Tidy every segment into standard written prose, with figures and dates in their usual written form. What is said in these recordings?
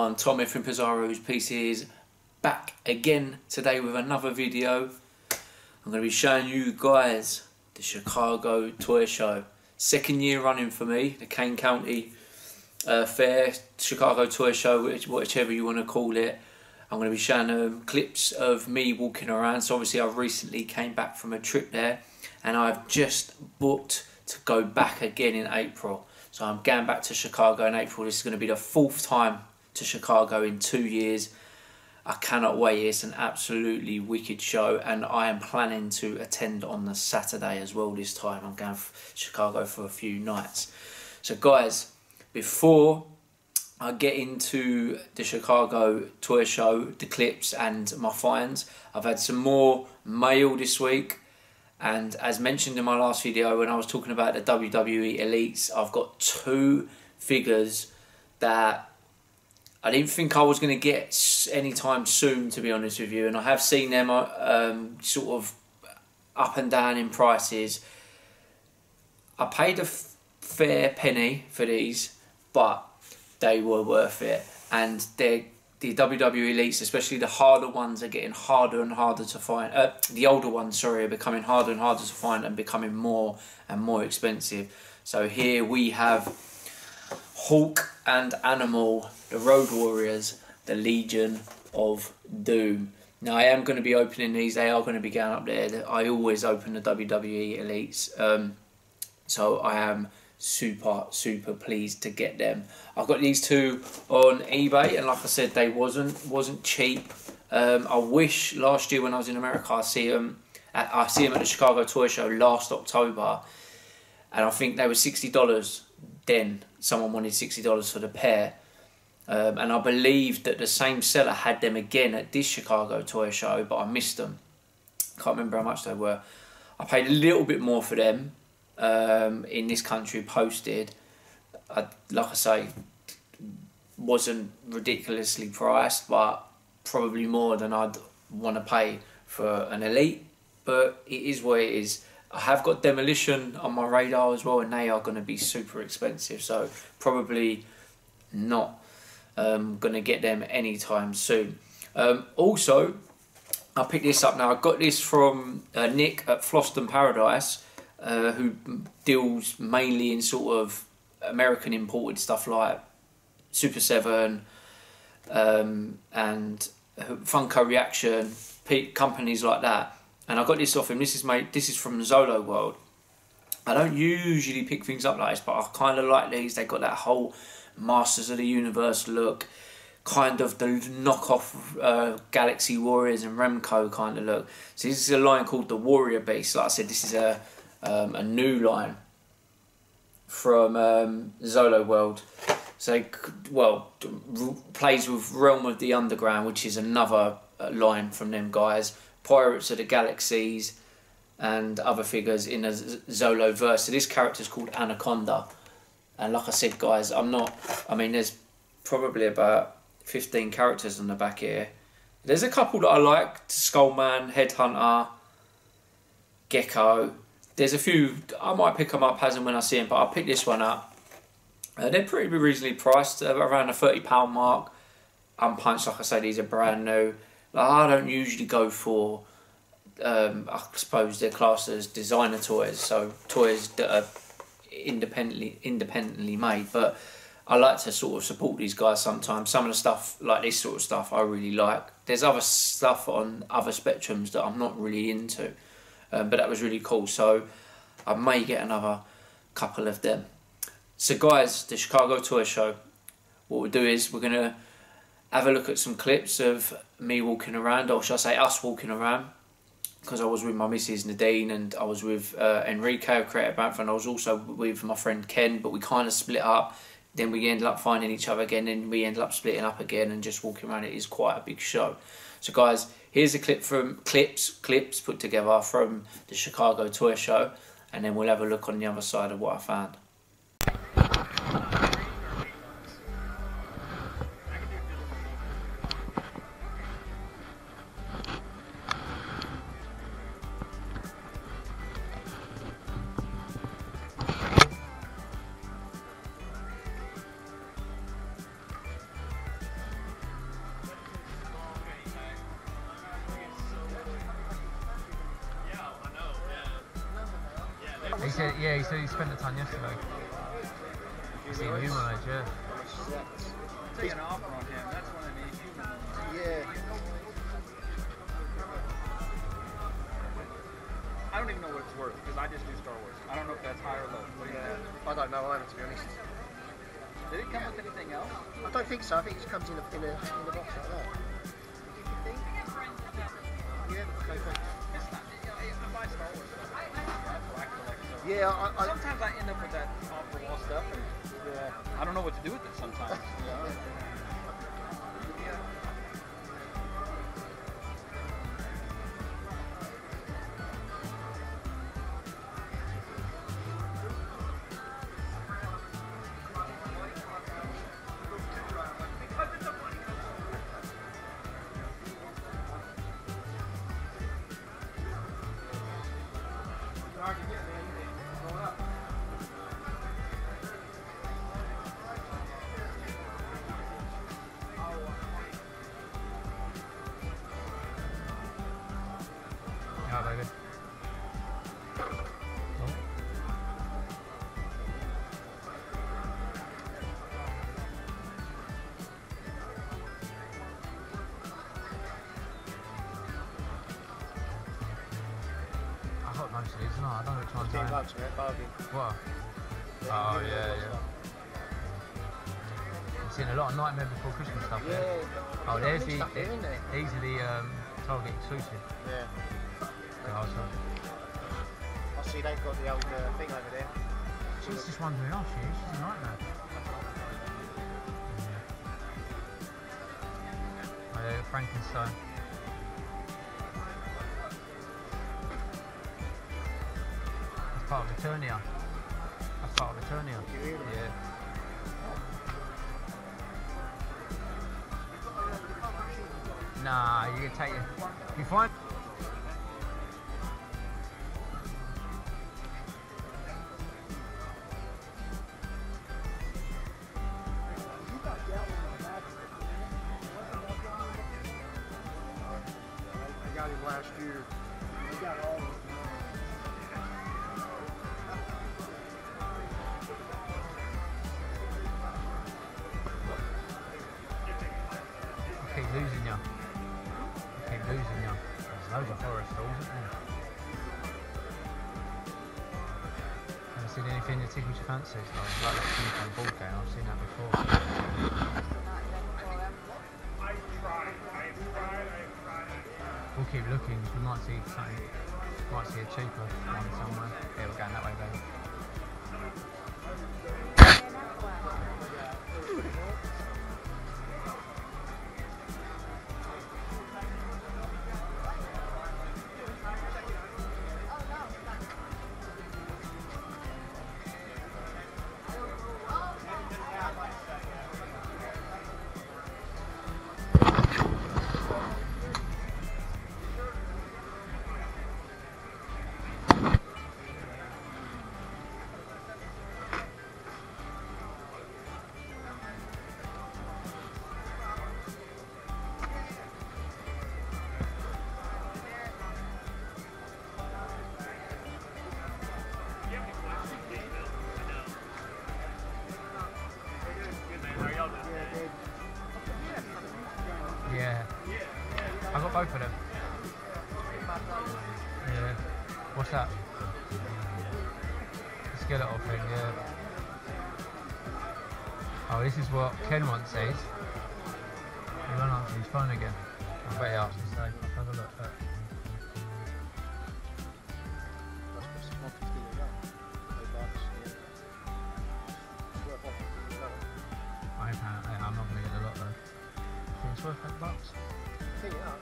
everyone, Tom here from Pizarro's Pieces, back again today with another video. I'm going to be showing you guys the Chicago Toy Show. Second year running for me, the Kane County Fair, Chicago Toy Show, whichever you want to call it. I'm going to be showing clips of me walking around. So obviously I recently came back from a trip there and I've just booked to go back again in April. So I'm going back to Chicago in April. This is going to be the 4th time to Chicago in 2 years. I cannot wait. It's an absolutely wicked show, and I am planning to attend on the Saturday as well this time. I'm going to Chicago for a few nights. So guys, before I get into the Chicago Toy Show, the clips and my finds, I've had some more mail this week. And as mentioned in my last video when I was talking about the WWE Elites, I've got 2 figures that I didn't think I was going to get anytime soon, to be honest with you. And I have seen them sort of up and down in prices. I paid a fair penny for these, but they were worth it. And the WWE Elites, especially the harder ones, are getting harder and harder to find. The older ones, sorry, are becoming harder and harder to find and becoming more and more expensive. So here we have Hulk and Animal, the Road Warriors, the Legion of Doom. Now I am going to be opening these. They are going to be going up there. I always open the WWE Elites. So I am super pleased to get them. I've got these 2 on eBay, and like I said, they wasn't cheap. I wish last year when I was in America, I see them at the Chicago Toy Show last October, and I think they were $60 then. Someone wanted $60 for the pair, and I believe that the same seller had them again at this Chicago Toy Show, but I missed them. Can't remember how much they were. I paid a little bit more for them in this country posted. Like I say, wasn't ridiculously priced, but probably more than I'd want to pay for an Elite, but it is what it is. I have got Demolition on my radar as well, and they are going to be super expensive, so probably not going to get them anytime soon. Also, I picked this up now. I got this from Nick at Floston Paradise, who deals mainly in sort of American imported stuff like Super 7 and Funko Reaction, companies like that. And I got this off him. This is from Zolo World. I don't usually pick things up like this, but I kind of like these. They got that whole Masters of the Universe look, kind of the knockoff Galaxy Warriors and Remco kind of look. So this is a line called the Warrior Beast. Like I said, this is a new line from Zolo World. So, well, plays with Realm of the Underground, which is another line from them guys. Pirates of the Galaxies and other figures in a Zolo verse. So this character's called Anaconda. And like I said, guys, I mean, there's probably about 15 characters on the back here. There's a couple that I like. Skullman, Headhunter, Gecko. There's a few, I might pick them up as and when I see them, but I'll pick this one up. They're pretty reasonably priced, around the £30 mark. Unpunched, like I say, these are brand new. Like, I don't usually go for, I suppose they're classed as designer toys, so toys that are independently made. But I like to sort of support these guys sometimes. Some of the stuff, like this sort of stuff, I really like. There's other stuff on other spectrums that I'm not really into. But that was really cool, so I may get another couple of them. So guys, the Chicago Toy Show, what we'll do is we're going to have a look at some clips of me walking around, or should I say us walking around, because I was with my missus Nadine and I was with Enrico, Creative Banff, and I was also with my friend Ken, but we kind of split up. Then we ended up finding each other again, and we ended up splitting up again and just walking around. It is quite a big show. So guys, here's a clip from clips put together from the Chicago Toy Show, and then we'll have a look on the other side of what I found. said, yeah, he said he spent a ton yesterday. He's in human age, yeah. Take an offer on him, that's one of the human. Yeah. I don't even know what it's worth, because I just do Star Wars. I don't know if that's high or low. What do you think? I don't know either, to be honest. Did it come with anything else? I don't think so. I think it just comes in a box like that. You think? Yeah, okay, thanks. It's not. I buy Star Wars stuff. That's what I collect. So. Yeah, Sometimes I end up with that off-the-wall stuff, and I don't know what to do with it sometimes. David. I hope most of these, no, I don't know which one's What? Oh, yeah. I've seen a lot of Nightmare Before Christmas stuff there. Yeah. Oh, there's the, these are the Target exclusive. Yeah. I see they've got the old thing over there. She's just wondering, oh, she's a nightmare. Oh, yeah, Frankenstein. That's part of Eternia. That's part of Eternia. Yeah. Nah, you can take it. You find. I got him last year. I got all of them. I keep losing you. There's loads of horror stalls, isn't there? Haven't seen anything that tickles your fancy. Like that King board game, I've seen that before. We'll keep looking, we might see something, might see a cheaper one somewhere. Yeah, we're going that way, baby. Yeah, I got both of them. Yeah, what's that? The skeletal thing, yeah. Oh, this is what Ken once said. He won't answer his phone again. I bet he asked to stay. Have a look. I'm not going to get a lot though. Think it's worth $8? Clean it up.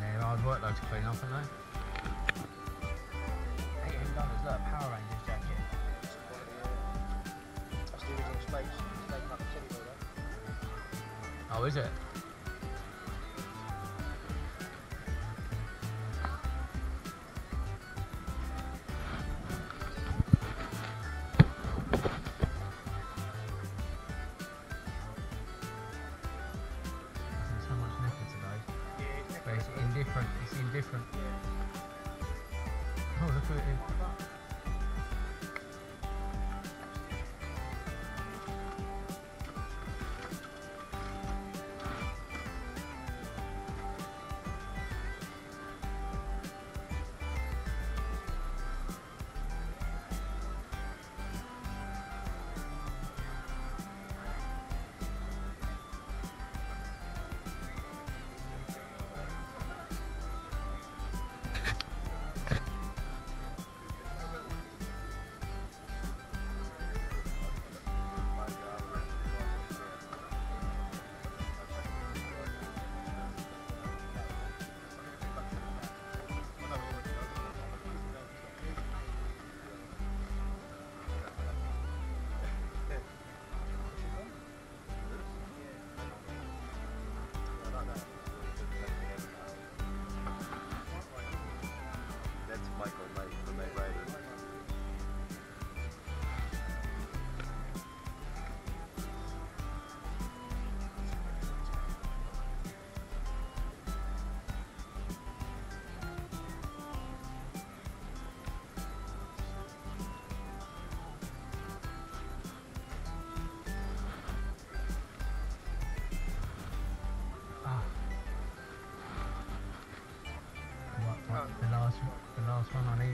Yeah, hard work though to clean up, isn't they? $18, look, Power Rangers jacket. That's the original Snake Puppet anyway, though. Oh, is it? So much liquor today. But it's indifferent. Oh, look at it.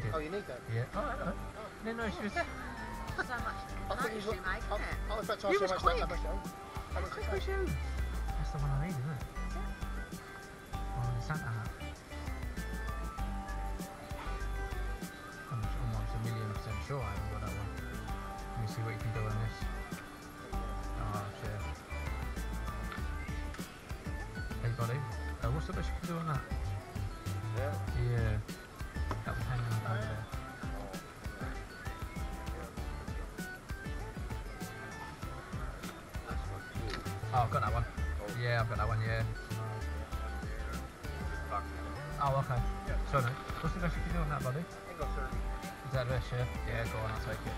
you. Oh, you need that? Yeah. Oh, hello. Didn't know she was there. So much. I thought you was Nice, mate, isn't it? I was about to You ask was how much quick. that how much it Quick takes. as you. That's the one I need, isn't it? Oh, the Santa hat. I'm almost 1,000,000% sure I haven't got that one. Let me see what you can do on this. Oh, shit. Hey, buddy. What's the best you can do on that? Yeah. Yeah. That was hanging up over there. Oh, I've got that one. Yeah, I've got that one, yeah. Oh, okay. So, mate, what's the best you can do on that, buddy? Is that the best, yeah? Yeah, go on, I'll take it.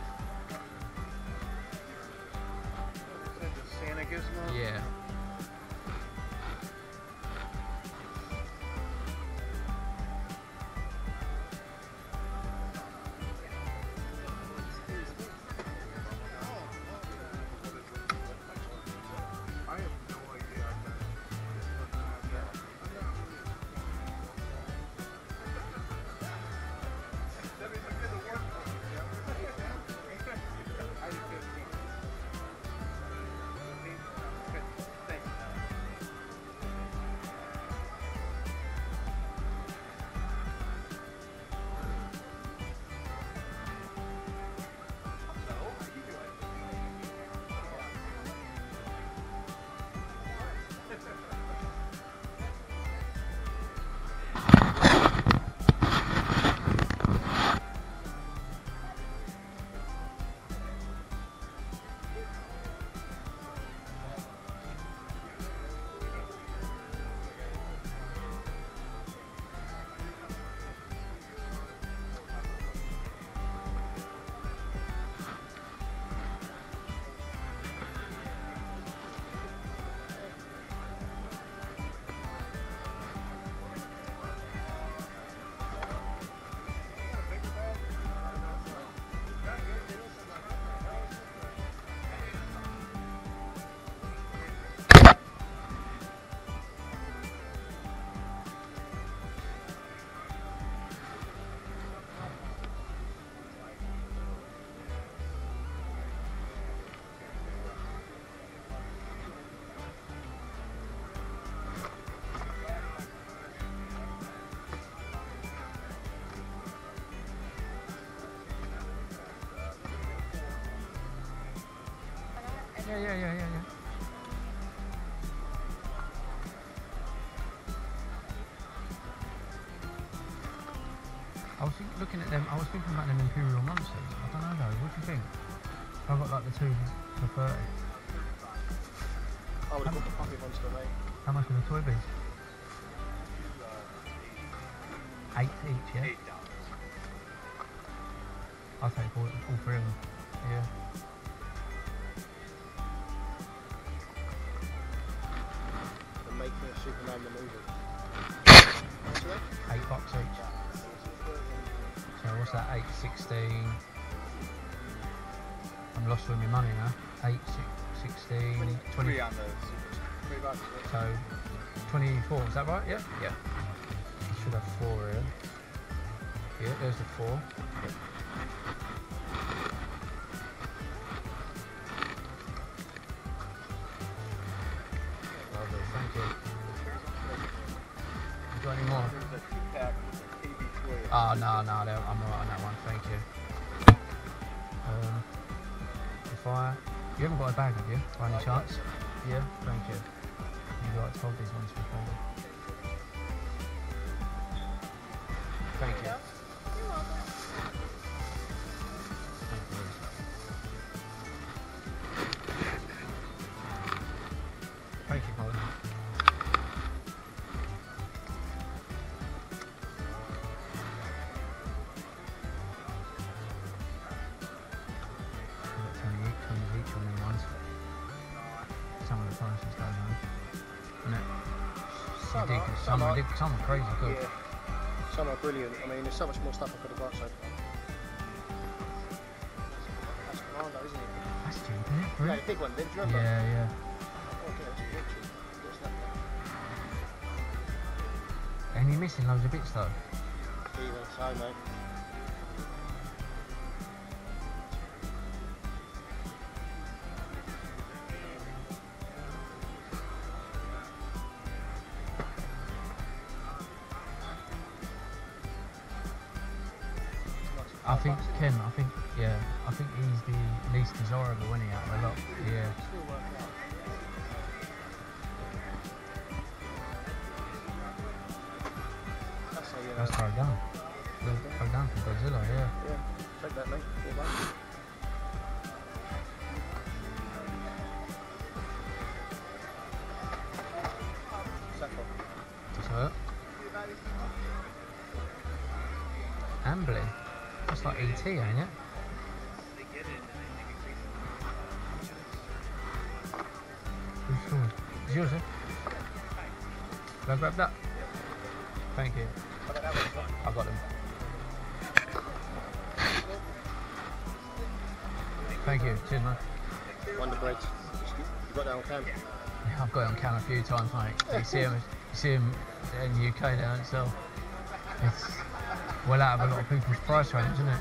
Santa gizmo? Yeah. Yeah. I was looking at them, I was thinking about them Imperial Monsters. I don't know though, what do you think? I've got like the two for 30. I would have got the puppy monster, mate. How much are the toy bees? 8 each, yeah? I'll take all 3 of them. Yeah. The making of Superman the movie. What's that? $8 each. So what's that? 8, 16. I'm lost with my money now. 8, 16, 20. 3 on those. $3. So 24. Is that right? Yeah. Yeah. I should have 4 here. Yeah, there's the 4. Lovely. Thank you. You got any more? There's a 2-pack with KB toy. Oh no, I'm alright on that one. Thank you. You haven't got a bag, have you? By any chance? Yeah. Thank you. You'd like to hold these ones for me. Thank you. You're welcome. Thank you, Colin. Each on them ones. Some of the prices go down. Isn't it? Some are crazy good. Yeah. Some are brilliant. I mean, there's so much more stuff I could have got so far. That's Commando, isn't it? That's cheap, isn't it? Yeah, the big one, then, do you remember? Yeah. Okay, that's cheap. What's that? And you're missing loads of bits though. Even so, mate. think Ken, yeah, I think he's the least desirable, isn't he, out of a lot? Yeah. Still working out. That's how you That's throw down. Throw down from Godzilla, yeah. Yeah, take that, mate. All right. Saffron. Just hurt. Ambly. That's like ET, ain't it? Who's yours? It's yours, eh? Can I grab that? Thank you. I've got them. Thank you. Cheers, man. Wonder Bread. You got that on cam? Yeah, I've got it on cam a few times, mate. You see him in the UK down itself. It's well out of a lot of people's price range, isn't it?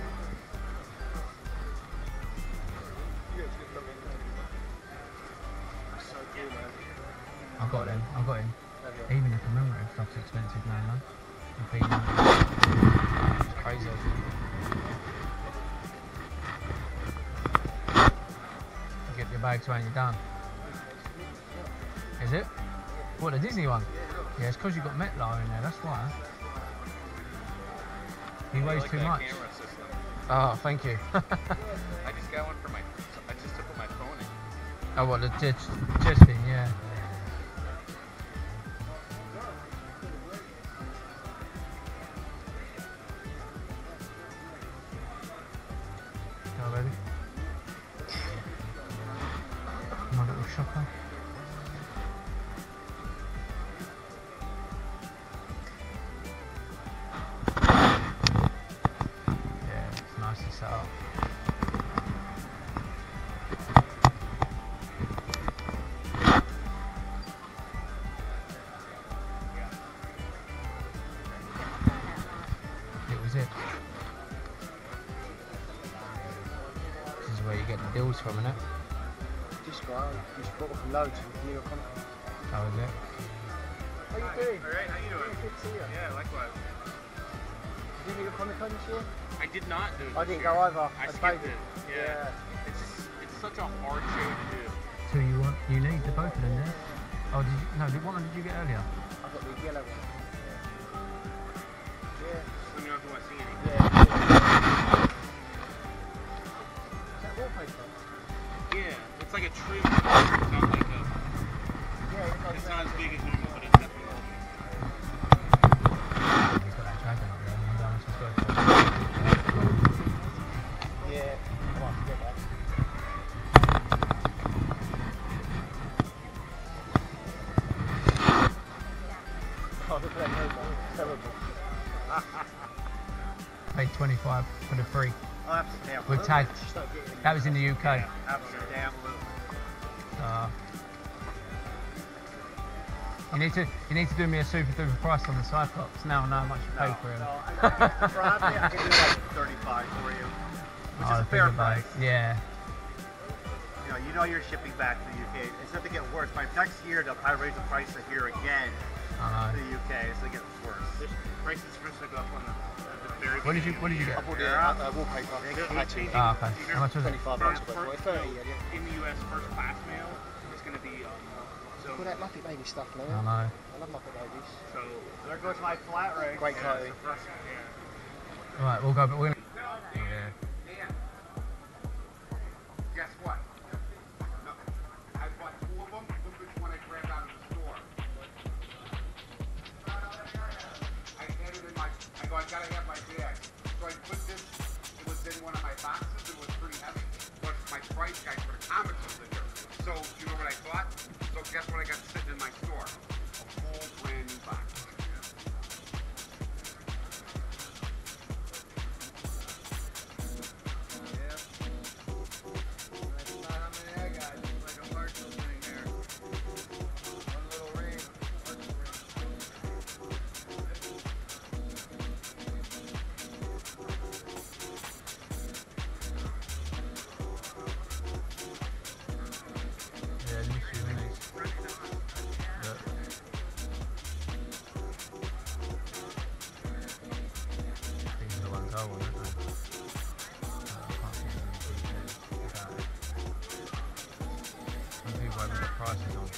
So cool, man. I've got him. Even the commemorative stuff's expensive now, man. It's crazy. You get your bags when you're done. Is it? What, the Disney one? Yeah, it's because you've got Metlar in there, that's why. He weighs too much. Oh, thank you. I just got one for my. I just to put my phone in. Oh, what, the jet thing, yeah. Go, baby. My little shopper. Yeah, it's nice to set up. It was it. This is where you get the deals from, innit? Just go out. Just bought from loads of New York Comic. That was it. How you doing? Alright, how you doing? Good to see you. Yeah, likewise. Did you New York Comic Con this year? I did not do it. I didn't go either. I As skipped baby. it. Yeah. It's such a hard show to do. So you need the both of them there? Oh, did you, no, what one did you get earlier? I got the yellow one. Yeah. Let me know if you want to see any. Yeah. Is that wallpaper? Yeah, it's like a trim. It's not like a. Yeah, It's not as big as normal, but it's definitely wallpaper. He's got that dragon up there. I wonder how much he's got. Yeah. I might forget that. Oh, look at that logo. Terrible. Paid 25 for the free. I'll have to download With it. tag. Just don't get it. That was in the UK. Absolutely download. You need to do me a super duper price on the Cyclops. Now I know how much you paid for him. No, I can do like 35 for you, which is a fair price. Yeah. You know you're shipping back to the UK. It's not to get worse. By next year, they'll probably raise the price here again I to know. the UK, so it gets worse. This price is supposed to go up on the very What did you get? I bought the wallpaper. Actually, Ah, okay. How much was it? 25 bucks for it. 30, yeah. in the US, first class mail is going to be so. All that Muppet Baby stuff, man. I know. I love Muppet Babies. So there goes my flat rate. Great coating. Yeah. Right, we'll go, but we're gonna. Yeah. Guess what? No, I bought 2 of them. Look which one I grabbed out of the store. I had it in my. I go, I gotta have my bag. So I put this. It was in one of my boxes. It was pretty heavy. But my price guide for the comics was in there. So you know what I thought? So guess what I got sitting in my store? A full brand new box.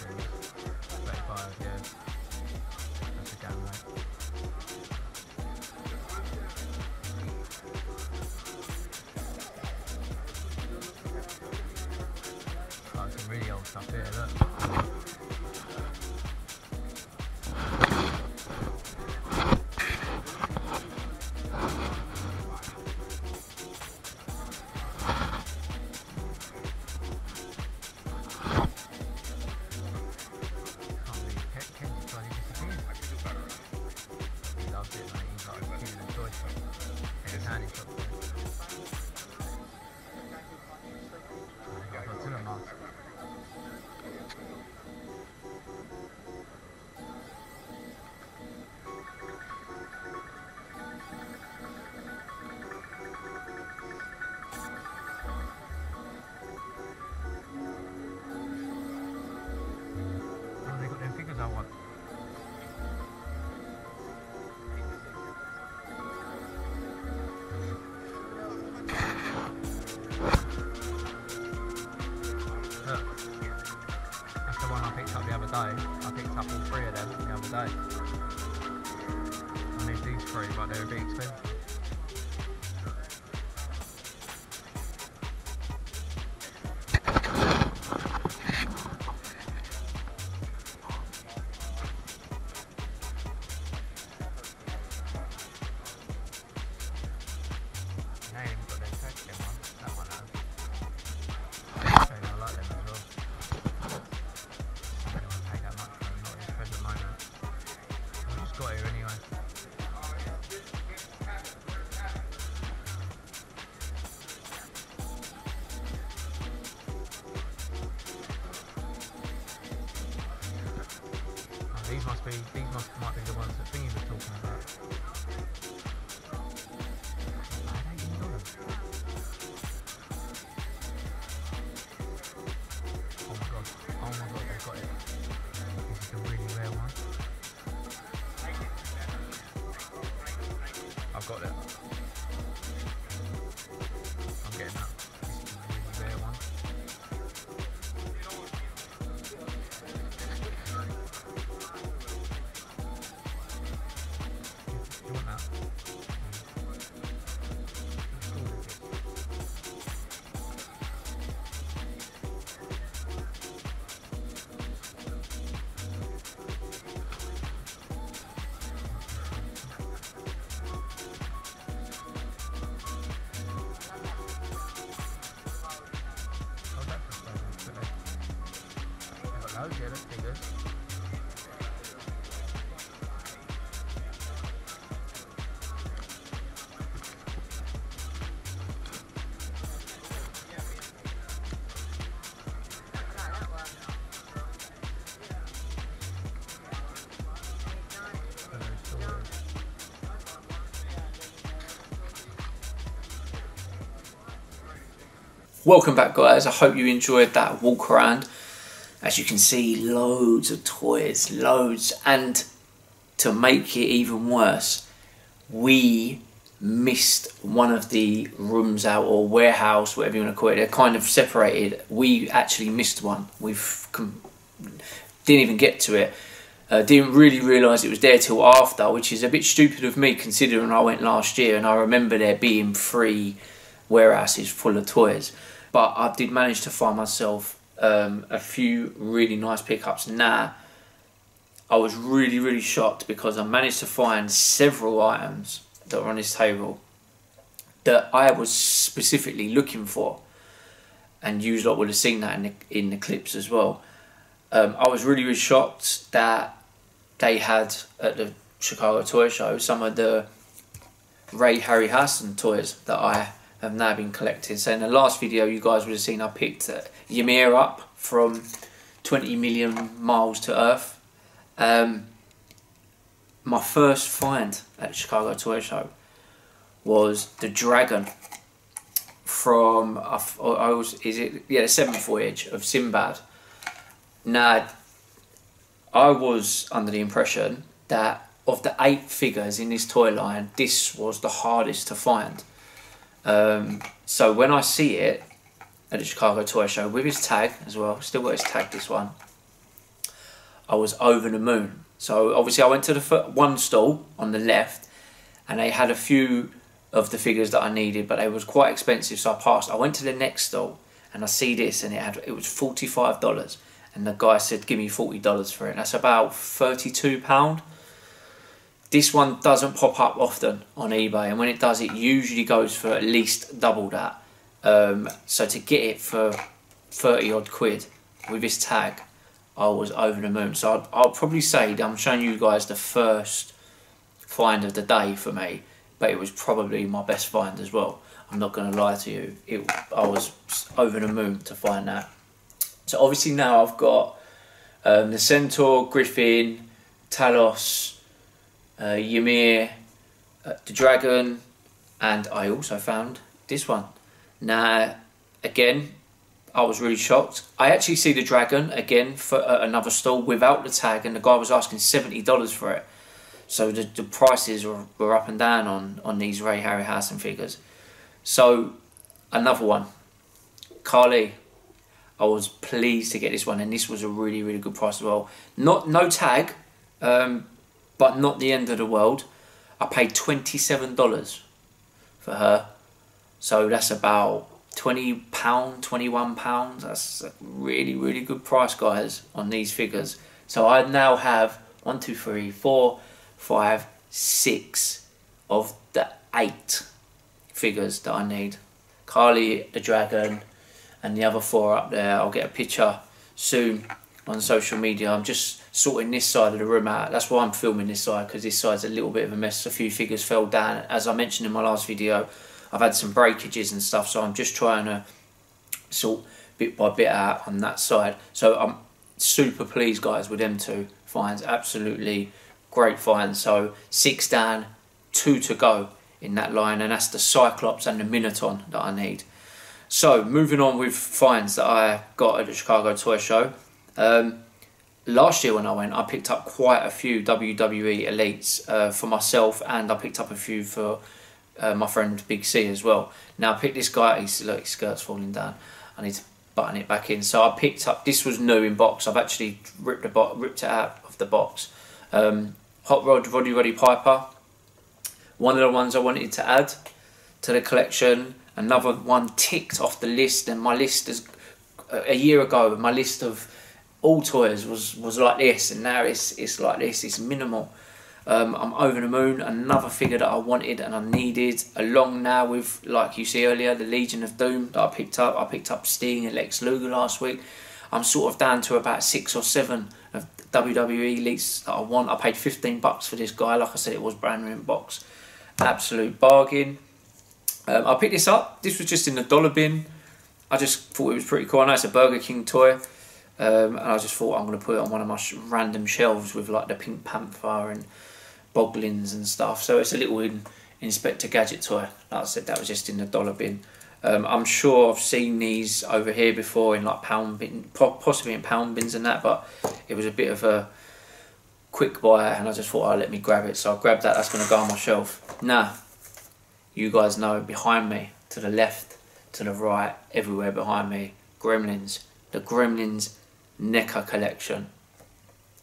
35, yeah. That's a gang rate. Oh, some really old stuff here, look. I picked up all 3 of them the other day. I need these 3, but they're a bit expensive. They ain't even got their tag again, that one has. I like them as well. Got here anyway. Oh, these might be the ones that Thingy was talking about. Oh my god, they've got it. This is a really rare one. I've got it. I'm getting that. This is a really rare one. Do you want that? Oh, yeah, that's pretty good. Welcome back, guys. I hope you enjoyed that walk around. As you can see, loads of toys, loads. And to make it even worse, we missed one of the rooms out, or warehouse, whatever you want to call it. They're kind of separated. We actually missed one. Didn't even get to it. Didn't really realise it was there till after, which is a bit stupid of me considering I went last year and I remember there being 3 warehouses full of toys. But I did manage to find myself a few really nice pickups. Now, I was really shocked because I managed to find several items that were on this table that I was specifically looking for, and you lot would have seen that in the clips as well. I was really shocked that they had at the Chicago Toy Show some of the Harryhausen toys that I have now been collecting. So in the last video you guys would have seen I picked Ymir up from 20 million miles to Earth. My first find at the Chicago Toy Show was the dragon from the 7th voyage of Sinbad. Now, I was under the impression that of the 8 figures in this toy line, this was the hardest to find. So when I see it at the Chicago Toy Show with his tag as well, still got his tag, this one, I was over the moon. So obviously I went to the one stall on the left, and they had a few of the figures that I needed, but they was quite expensive, so I passed. I went to the next stall and I see this, and it was $45, and the guy said give me $40 for it. That's about £32. This one doesn't pop up often on eBay, and when it does, it usually goes for at least double that. So to get it for 30 odd quid with this tag, I was over the moon. So I'll probably say that I'm showing you guys the first find of the day for me, but it was probably my best find as well. I'm not going to lie to you. I was over the moon to find that. So obviously now I've got the Centaur, Griffin, Talos, Ymir, the Dragon, and I also found this one. Now, again, I was really shocked. I actually see the Dragon again for another stall without the tag, and the guy was asking $70 for it. So the prices were up and down on these Ray Harryhausen figures. So another one, Carly. I was pleased to get this one, and this was a really, really good price as well. No tag, but not the end of the world. I paid $27 for her, so that's about £20, £21. That's a really, really good price, guys, on these figures. So I now have 1, 2, 3, 4, 5, 6 of the 8 figures that I need. Carly, the Dragon, and the other 4 up there. I'll get a picture soon on social media. I'm just sorting this side of the room out. That's why I'm filming this side, because this side's a little bit of a mess. A few figures fell down. As I mentioned in my last video, I've had some breakages and stuff, so I'm just trying to sort bit by bit out on that side. So I'm super pleased, guys, with them 2 finds. Absolutely great finds. So 6 down, 2 to go in that line, and that's the Cyclops and the Minotaur that I need. So moving on with finds that I got at the Chicago Toy Show. Last year when I went, I picked up quite a few WWE Elites for myself, and I picked up a few for my friend Big C as well. Now I picked this guy. Look, his skirt's falling down. I need to button it back in. So I picked up. This was new in box. I've actually ripped it out of the box. Hot Rod Roddy Piper. One of the ones I wanted to add to the collection. Another one ticked off the list, and my list is a year ago. My list of all toys was like this, and now it's like this. It's minimal. I'm over the moon. Another figure that I wanted and I needed, along now with, like you see earlier, the Legion of Doom that I picked up. I picked up Sting and Lex Luger last week. I'm sort of down to about 6 or 7 of WWE Elites that I want. I paid $15 for this guy. Like I said, it was brand new in box. Absolute bargain. I picked this up. This was just in the dollar bin. I just thought it was pretty cool. I know it's a Burger King toy, and I just thought I'm going to put it on one of my random shelves with like the Pink Panther and Boglins and stuff. So it's a little Inspector Gadget toy. Like I said, that was just in the dollar bin. I'm sure I've seen these over here before in like pound bin, possibly in pound bins and that, but it was a bit of a quick buy, and I just thought, oh, let me grab it. So I grabbed that. That's going to go on my shelf. Now, you guys know behind me, to the left, to the right, everywhere behind me, Gremlins. The Gremlins NECA collection.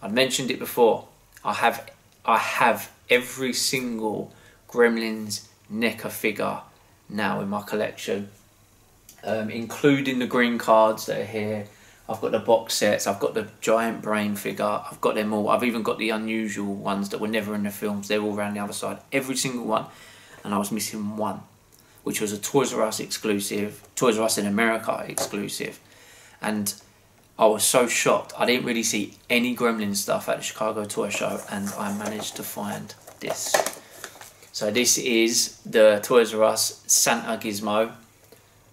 I mentioned it before. I have every single Gremlins NECA figure now in my collection, including the green cards that are here. I've got the box sets. I've got the giant brain figure. I've got them all. I've even got the unusual ones that were never in the films. They're all around the other side. Every single one. And I was missing one, which was a Toys R Us exclusive, Toys R Us in America exclusive. And I was so shocked. I didn't really see any Gremlin stuff at the Chicago Toy Show, and I managed to find this. So this is the Toys R Us Santa Gizmo.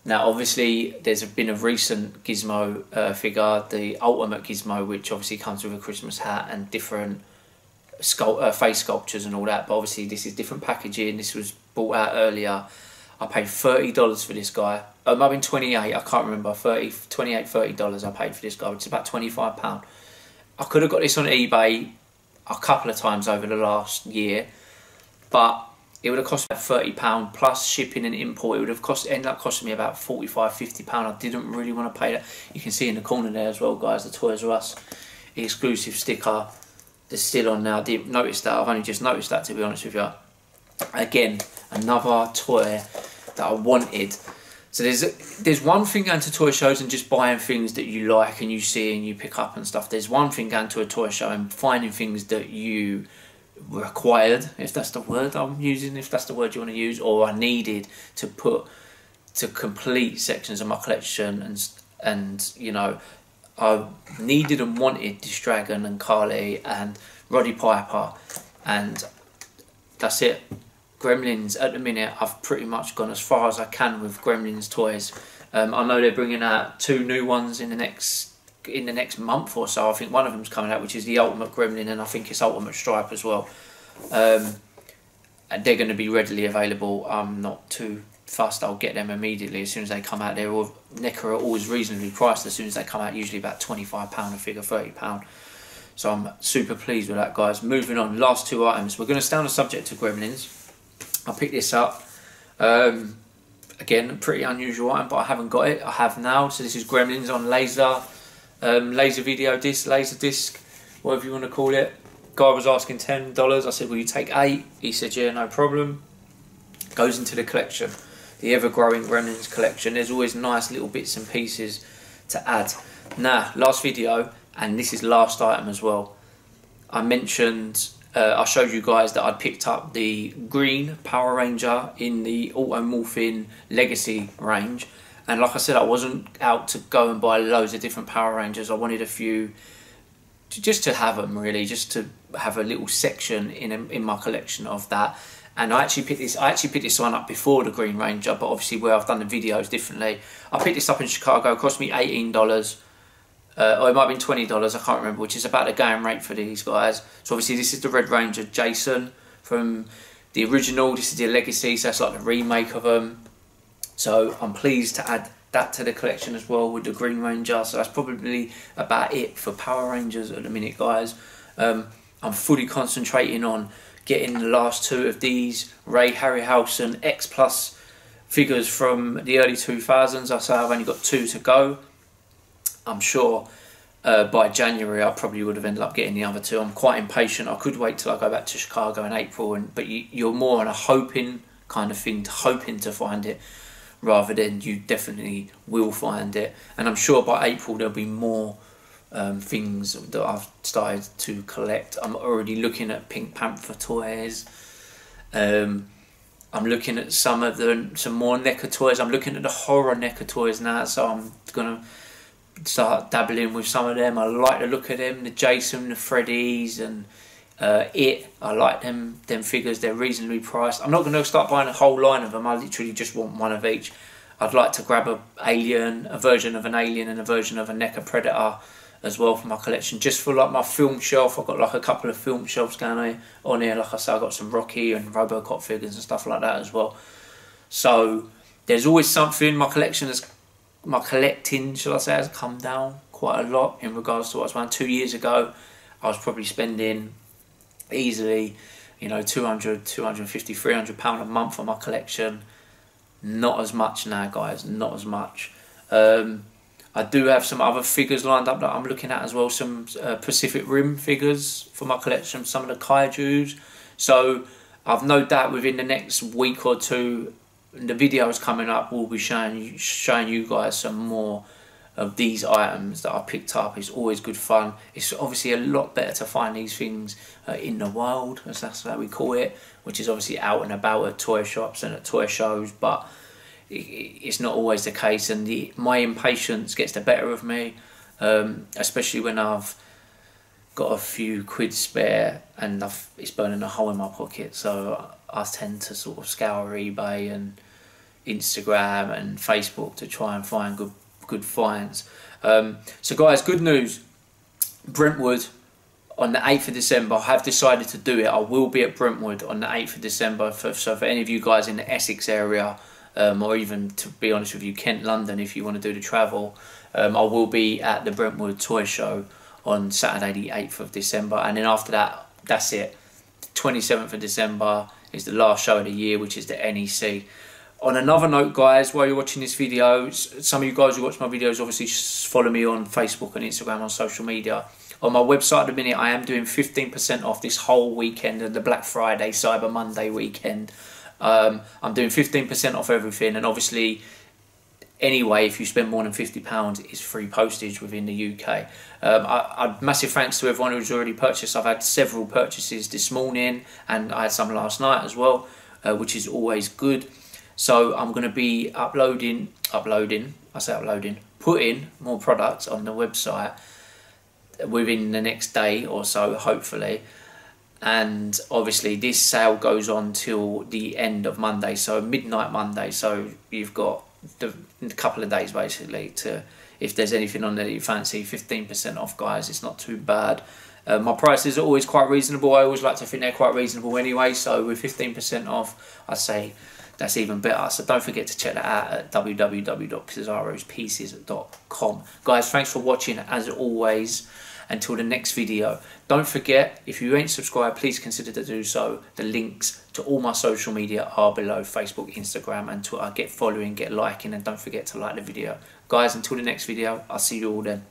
Now obviously there's been a recent Gizmo figure, the Ultimate Gizmo, which obviously comes with a Christmas hat and different face sculptures and all that, but obviously this is different packaging. This was bought out earlier. I paid $30 for this guy. It might have been 28, I can't remember. $28, $30 I paid for this guy, which is about £25. I could have got this on eBay a couple of times over the last year, but it would have cost about £30 plus shipping and import. It would have ended up costing me about £45, £50. I didn't really want to pay that. You can see in the corner there as well, guys, the Toys R Us exclusive sticker that's still on now. I didn't notice that. I've only just noticed that, to be honest with you. Again, another toy that I wanted. So there's one thing going to toy shows and just buying things that you like and you see and you pick up and stuff. There's one thing going to a toy show and finding things that you required, if that's the word I'm using, if that's the word you want to use, or I needed to put to complete sections of my collection. And you know, I needed and wanted this Dragon and Carly and Roddy Piper, and that's it. Gremlins at the minute, I've pretty much gone as far as I can with Gremlins toys. I know they're bringing out 2 new ones in the next month or so. I think one of them's coming out, which is the Ultimate Gremlin, and I think it's Ultimate Stripe as well. And they're going to be readily available. I'm not too fussed. I'll get them immediately as soon as they come out. NECA are always reasonably priced as soon as they come out, usually about £25 a figure, £30. So I'm super pleased with that, guys. Moving on, last 2 items. We're going to stay on the subject of Gremlins. I picked this up. Again, a pretty unusual item, but I haven't got it. I have now. So this is Gremlins on laser video disc, laser disc, whatever you want to call it. Guy was asking $10. I said, will you take 8? He said, yeah, no problem. Goes into the collection, the ever-growing Gremlins collection. There's always nice little bits and pieces to add. Now, last video, and this is last item as well. I mentioned, I showed you guys that I'd picked up the green Power Ranger in the Automorphin Legacy range. And like I said, I wasn't out to go and buy loads of different Power Rangers. I wanted a few just to have them, really, just to have a little section in my collection of that. And I actually picked this one up before the Green Ranger, but obviously where I've done the videos differently. I picked this up in Chicago. It cost me $18, or it might have been $20. I can't remember, which is about the going rate for these guys. So obviously this is the Red Ranger Jason from the original. This is the Legacy, so it's like the remake of them. So I'm pleased to add that to the collection as well with the Green Ranger. So that's probably about it for Power Rangers at the minute, guys. I'm fully concentrating on getting the last 2 of these Ray Harryhausen X Plus figures from the early 2000s. I say I've only got 2 to go. I'm sure by January I probably would have ended up getting the other 2. I'm quite impatient. I could wait till I go back to Chicago in April, but you're more on a hoping kind of thing, hoping to find it, rather than you definitely will find it. And I'm sure by April there'll be more things that I've started to collect. I'm already looking at Pink Panther toys. I'm looking at some more NECA toys. I'm looking at the horror NECA toys now, so I'm gonna start dabbling with some of them. I like the look of them, the Jason, the Freddy's, and I like them figures. They're reasonably priced. I'm not going to start buying a whole line of them. I literally just want one of each. I'd like to grab a version of an Alien and a version of a NECA Predator as well for my collection, just for like my film shelf. I've got like a couple of film shelves going on here. Like I said, I've got some Rocky and Robocop figures and stuff like that as well. So there's always something. My collecting, shall I say, has come down quite a lot in regards to what I was around 2 years ago. I was probably spending easily, you know, 200, 250, 300 £300 a month on my collection. Not as much now, guys, not as much. I do have some other figures lined up that I'm looking at as well, some Pacific Rim figures for my collection, some of the kaijus. So I've no doubt within the next week or 2, the videos coming up will be showing you guys some more of these items that I picked up. It's always good fun. It's obviously a lot better to find these things in the wild, as that's how we call it, which is obviously out and about at toy shops and at toy shows, but it's not always the case, and my impatience gets the better of me, especially when I've got a few quid spare and it's burning a hole in my pocket. So I tend to sort of scour eBay and Instagram and Facebook to try and find good finds. So guys, good news. Brentwood on the 8th of December. I have decided to do it. I will be at Brentwood on the 8th of December. So for any of you guys in the Essex area, or even, to be honest with you, Kent, London, if you want to do the travel, I will be at the Brentwood Toy Show on Saturday the 8th of December. And then after that, that's it. 27th of December is the last show of the year, which is the NEC. On another note, guys, while you're watching this video, some of you guys who watch my videos obviously follow me on Facebook and Instagram, on social media. On my website at the minute, I am doing 15% off this whole weekend of the Black Friday, Cyber Monday weekend. I'm doing 15% off everything, and obviously, anyway, if you spend more than £50, it's free postage within the UK. Massive thanks to everyone who's already purchased. I've had several purchases this morning, and I had some last night as well, which is always good. So I'm going to be putting more products on the website within the next day or so, hopefully. And obviously this sale goes on till the end of Monday, so midnight Monday. So you've got a couple of days basically to, if there's anything on there that you fancy. 15% off, guys. It's not too bad. My prices are always quite reasonable. I always like to think they're quite reasonable anyway, so with 15% off, I say that's even better. So don't forget to check that out at www.pizarrospieces.com. Guys, thanks for watching as always. Until the next video, don't forget, if you ain't subscribed, please consider to do so. The links to all my social media are below: Facebook, Instagram and Twitter. Get following, get liking, and don't forget to like the video. Guys, until the next video, I'll see you all then.